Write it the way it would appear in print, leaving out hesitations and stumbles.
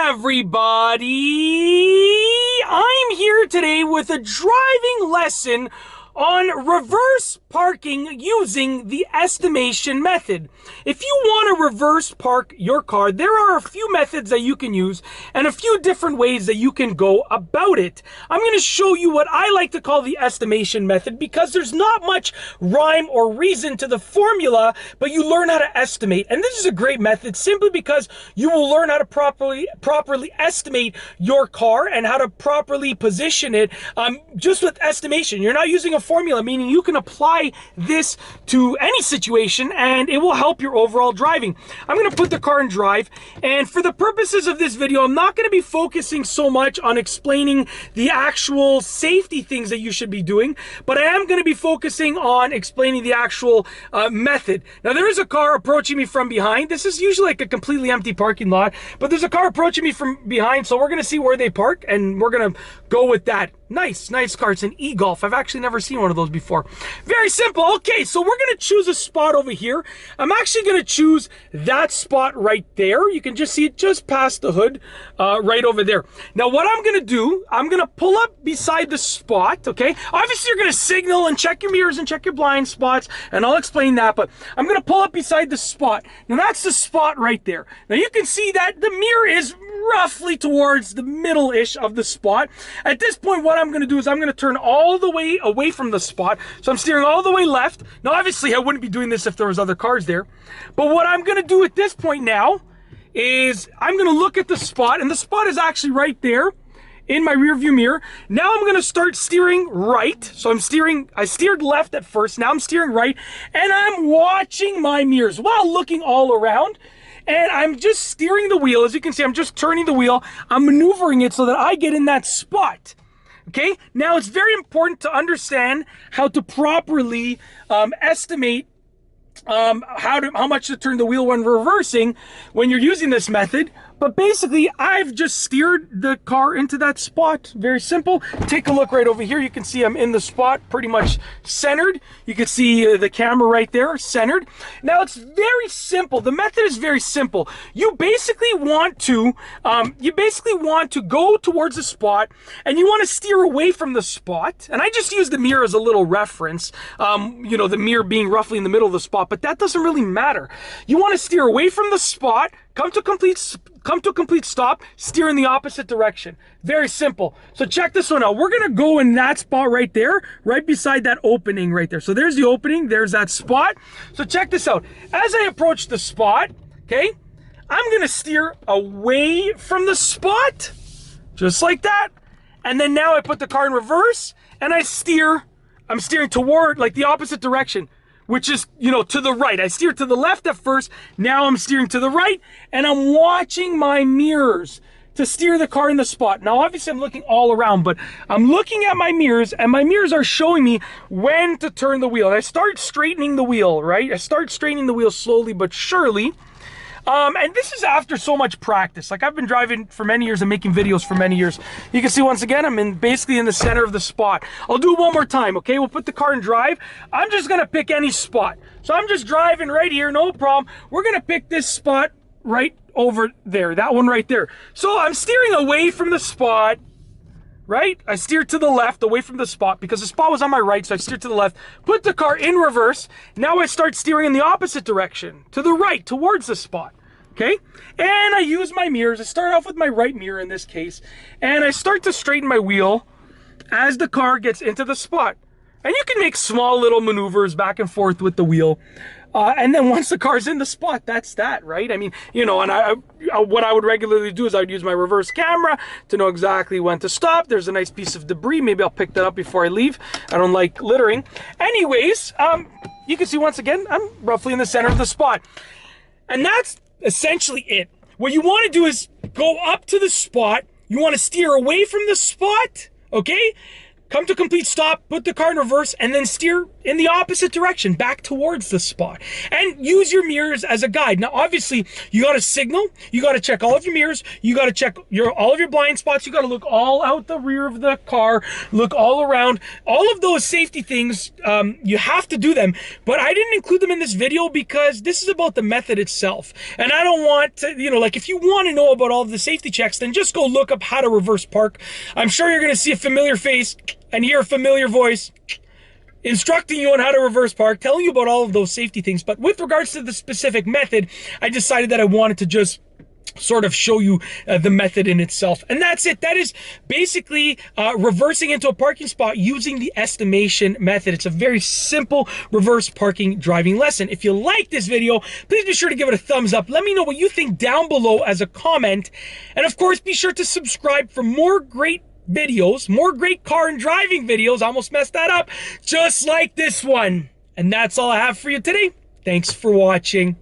everybody! I'm here today with a driving lesson on reverse parking using the estimation method. If you want to reverse park your car, there are a few methods that you can use and a few different ways that you can go about it. I'm going to show you what I like to call the estimation method because there's not much rhyme or reason to the formula, but you learn how to estimate. And this is a great method simply because you will learn how to properly estimate your car and how to properly position it just with estimation. You're not using a formula, meaning you can apply this to any situation and it will help your overall driving. I'm going to put the car in drive, and for the purposes of this video, I'm not going to be focusing so much on explaining the actual safety things that you should be doing, but I am going to be focusing on explaining the actual method. Now, there is a car approaching me from behind. This is usually like a completely empty parking lot, but there's a car approaching me from behind, so we're going to see where they park and we're going to go with that. Nice car. It's an e-Golf. I've actually never seen one of those before. Very simple. Okay, so we're going to choose a spot over here. I'm actually going to choose that spot right there. You can just see it just past the hood right over there. Now, what I'm going to do, I'm going to pull up beside the spot, okay? Obviously, you're going to signal and check your mirrors and check your blind spots, and I'll explain that, but I'm going to pull up beside the spot. Now, that's the spot right there. Now, you can see that the mirror is roughly towards the middle-ish of the spot. At this point, what I'm going to do is I'm going to turn all the way away from the spot. So I'm steering all the way left. Now, obviously, I wouldn't be doing this if there was other cars there. But what I'm going to do at this point now is I'm going to look at the spot, and the spot is actually right there in my rear view mirror. Now I'm going to start steering right. So I steered left at first. Now I'm steering right, and I'm watching my mirrors while looking all around. And I'm just steering the wheel. As you can see, I'm just turning the wheel. I'm maneuvering it so that I get in that spot. Okay? Now, it's very important to understand how to properly estimate how much to turn the wheel when reversing when you're using this method. But basically, I've just steered the car into that spot. Very simple. Take a look right over here. You can see I'm in the spot, pretty much centered. You can see the camera right there, centered. Now, it's very simple. The method is very simple. You basically want to go towards the spot, and you want to steer away from the spot. And I just use the mirror as a little reference. You know, the mirror being roughly in the middle of the spot, but that doesn't really matter. You want to steer away from the spot, come to a complete stop, steer in the opposite direction. Very simple. So check this one out. We're going to go in that spot right there, right beside that opening right there. So there's the opening, there's that spot. So check this out. As I approach the spot, okay, I'm going to steer away from the spot, just like that. And then now I put the car in reverse, and I'm steering toward, like, the opposite direction, which is, you know, to the right. I steered to the left at first. Now I'm steering to the right, and I'm watching my mirrors to steer the car in the spot. Now, obviously, I'm looking all around, but I'm looking at my mirrors, and my mirrors are showing me when to turn the wheel. And I start straightening the wheel, right? I start straightening the wheel slowly but surely. And this is after so much practice. Like, I've been driving for many years and making videos for many years. You can see, once again, I'm basically in the center of the spot. I'll do it one more time, okay? We'll put the car in drive. I'm just going to pick any spot. So I'm just driving right here, no problem. We're going to pick this spot right over there, that one right there. So I'm steering away from the spot, right? I steered to the left away from the spot because the spot was on my right, so I steered to the left, put the car in reverse. Now I start steering in the opposite direction, to the right, towards the spot. Okay, and I use my mirrors. I start off with my right mirror in this case, and I start to straighten my wheel as the car gets into the spot. And you can make small little maneuvers back and forth with the wheel. And then once the car's in the spot, that's that, right? I mean, you know, and what I would regularly do is I would use my reverse camera to know exactly when to stop. There's a nice piece of debris. Maybe I'll pick that up before I leave. I don't like littering. Anyways, you can see, once again, I'm roughly in the center of the spot. And that's essentially it. What you want to do is go up to the spot. You want to steer away from the spot, okay? come to complete stop, put the car in reverse, and then steer in the opposite direction, back towards the spot. And use your mirrors as a guide. Now, obviously, you got to signal, you got to check all of your mirrors, you got to check all of your blind spots, you got to look all out the rear of the car, look all around. All of those safety things, you have to do them, but I didn't include them in this video because this is about the method itself. And I don't want to, like if you want to know about all of the safety checks, then just go look up how to reverse park. I'm sure you're going to see a familiar face and hear a familiar voice instructing you on how to reverse park, telling you about all of those safety things. But with regards to the specific method, I decided that I wanted to just sort of show you the method in itself. And that's it. That is basically reversing into a parking spot using the estimation method. It's a very simple reverse parking driving lesson. If you like this video, please be sure to give it a thumbs up. Let me know what you think down below as a comment. And of course, be sure to subscribe for more great videos, more great car and driving videos. I almost messed that up, just like this one. And that's all I have for you today. Thanks for watching.